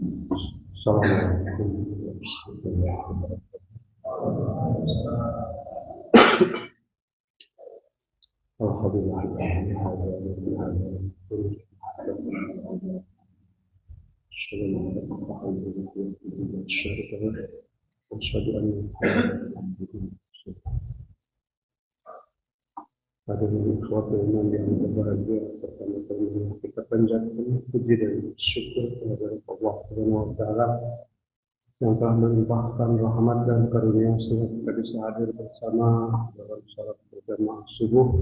Assalamualaikum warahmatullahi wabarakatuh. Alhamdulillah. Hadirin ikhwati iman yang berbahagia, pertama-tama kita panjatkan puji dan syukur kepada Allah Subhanahu wa taala yang telah melimpahkan rahmat dan karunia sehingga kita bisa hadir bersama dalam salat berjamaah subuh.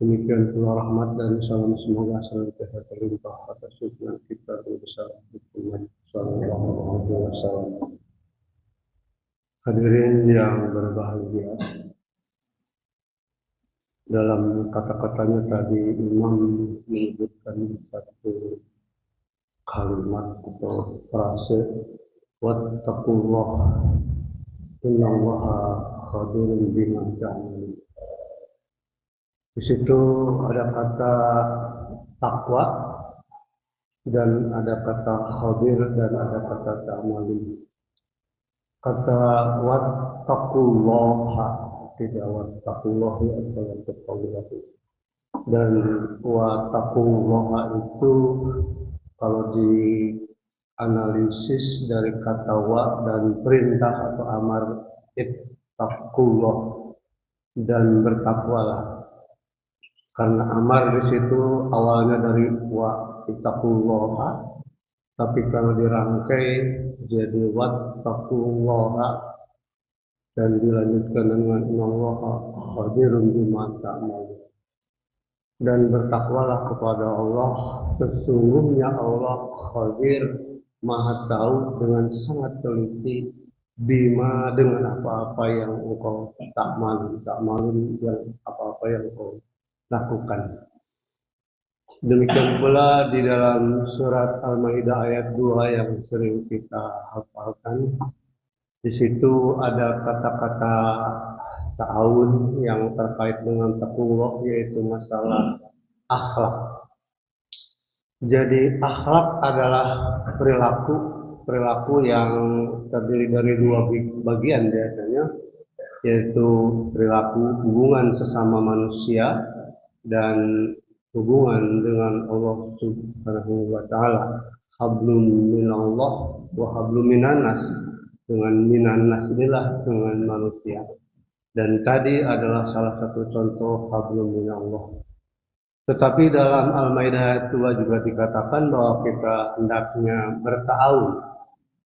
Demikian pula rahmat dan salam semoga senantiasa terlimpah atas junjungan kita Nabi besar Muhammad sallallahu alaihi wasallam. Hadirin yang berbahagia, dalam kata-katanya tadi Imam menyebutkan satu kalimat atau frase wattaqullah innallaha khabirun bima ta'malun. Di situ ada kata takwa dan ada kata khabir dan ada kata ta'malun. Kata wattaqullaha tidak wattaqullah atau wattaqullah. Dan wattaqullaha itu kalau dianalisis dari kata wa dan perintah atau amar ittaqullah dan bertakwalah. Karena amar di situ awalnya dari wa ittaqullaha, tapi kalau dirangkai jadi wattaqullaha dan dilanjutkan dengan innallaha khabirun bima ta'malun. Dan bertakwalah kepada Allah, sesungguhnya Allah khabir, maha tahu dengan sangat teliti bima dengan apa-apa yang engkau ta'malun yang apa-apa yang engkau lakukan. Demikian pula di dalam surat Al-Maidah ayat 2 yang sering kita hafalkan. Di situ ada kata-kata ta'awun yang terkait dengan taqwa, yaitu masalah akhlak. Jadi akhlak adalah perilaku yang terdiri dari dua bagian biasanya, yaitu perilaku hubungan sesama manusia dan hubungan dengan Allah Subhanahu wa taala. Hablum minallah wa hablum minannas. Dengan minannas inilah dengan manusia. Dan tadi adalah salah satu contoh hablum minallah. Tetapi dalam Al-Maidah ayat 2 juga dikatakan bahwa kita hendaknya berta'awun.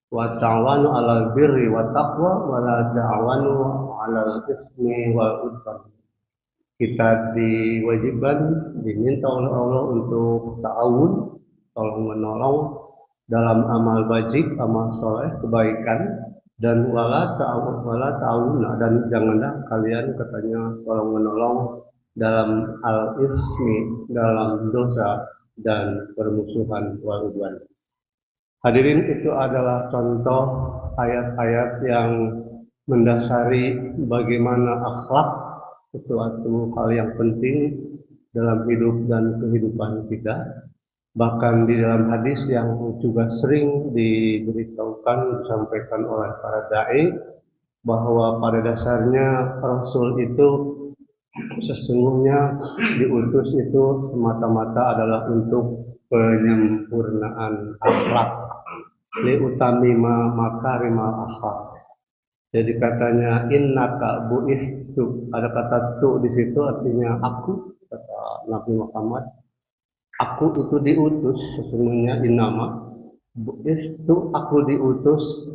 Wa ta'awanu 'alal birri wa taqwa wa la ta'awanu 'alal itsmi wal 'udwan. Kita diwajibkan, diminta oleh Allah untuk ta'awun, tolong menolong dalam amal wajib, amal soleh, kebaikan, dan wala ta'awuna, dan janganlah kalian katanya tolong menolong dalam al-ismi, dalam dosa dan permusuhan wal udwan. Hadirin, itu adalah contoh ayat-ayat yang mendasari bagaimana akhlak sesuatu hal yang penting dalam hidup dan kehidupan kita. Bahkan di dalam hadis yang juga sering diberitahukan, disampaikan oleh para da'i, bahwa pada dasarnya Rasul itu sesungguhnya diutus itu semata-mata adalah untuk penyempurnaan akhlak, liutamima makarimal akhlak. Jadi katanya innaka bu'istu, ada kata tu di situ artinya aku, kata Nabi Muhammad. Aku itu diutus, sesungguhnya innama itu aku diutus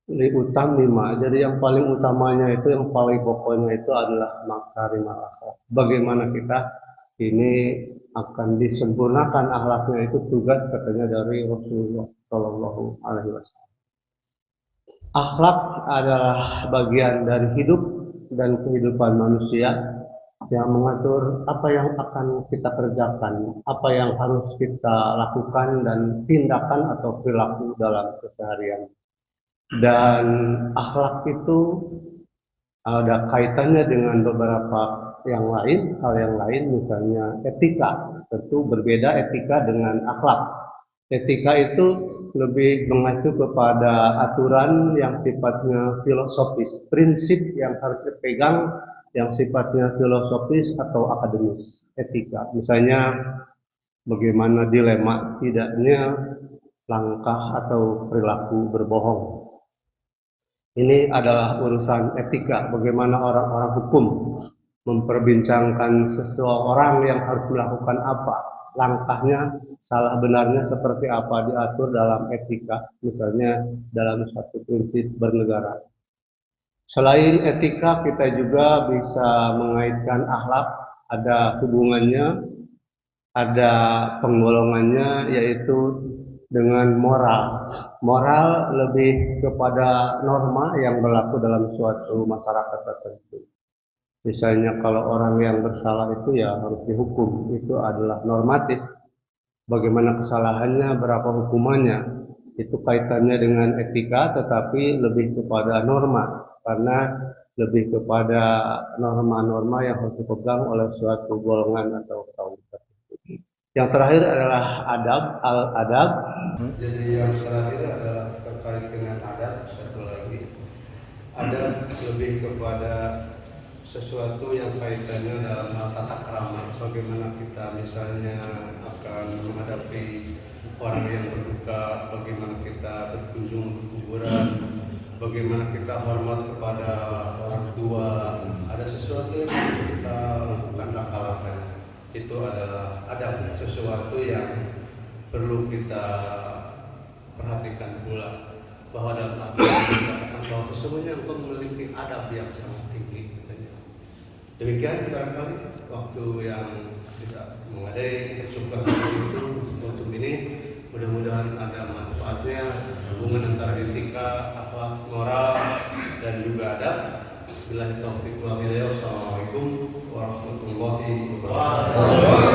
liutamima. Jadi yang paling utamanya itu, yang paling pokoknya itu adalah makarimal akhlak. Bagaimana kita ini akan disempurnakan akhlaknya, itu tugas katanya dari Rasulullah Shallallahu Alaihi Wasallam. Akhlak adalah bagian dari hidup dan kehidupan manusia yang mengatur apa yang akan kita kerjakan, apa yang harus kita lakukan dan tindakan atau perilaku dalam keseharian. Dan akhlak itu ada kaitannya dengan beberapa yang lain, hal yang lain, misalnya etika. Tentu berbeda etika dengan akhlak. Etika itu lebih mengacu kepada aturan yang sifatnya filosofis, prinsip yang harus dipegang yang sifatnya filosofis atau akademis, etika. Misalnya bagaimana dilema tidaknya langkah atau perilaku berbohong. Ini adalah urusan etika, bagaimana orang-orang hukum memperbincangkan seseorang yang harus melakukan apa, langkahnya, salah benarnya seperti apa diatur dalam etika, misalnya dalam satu prinsip bernegara. Selain etika, kita juga bisa mengaitkan akhlak, ada hubungannya, ada penggolongannya, yaitu dengan moral. Moral lebih kepada norma yang berlaku dalam suatu masyarakat tertentu. Misalnya kalau orang yang bersalah itu ya harus dihukum, itu adalah normatif. Bagaimana kesalahannya, berapa hukumannya, itu kaitannya dengan etika, tetapi lebih kepada norma, karena lebih kepada norma-norma yang harus dipegang oleh suatu golongan atau kaum tertentu. Yang terakhir adalah adab, al-adab. Jadi yang terakhir adalah terkait dengan adab, satu lagi. Adab lebih kepada sesuatu yang kaitannya dalam hal tata krama, bagaimana kita misalnya akan menghadapi orang yang berduka, bagaimana kita berkunjung ke kuburan, bagaimana kita hormat kepada orang tua, ada sesuatu yang harus kita lakukan langkah-langkah. Itu adalah adab, sesuatu yang perlu kita perhatikan pula, bahwa dalam agama dikatakan bahwa sesungguhnya engkau memiliki adab yang sangat tinggi. Demikian barangkali waktu yang tidak mengadai, kita suka itu untuk ini. Mudah-mudahan ada manfaatnya, hubungan antara etika, akhlak, moral, dan juga adab. Billahi taufiq wal hidayah. Wassalamualaikum warahmatullahi wabarakatuh.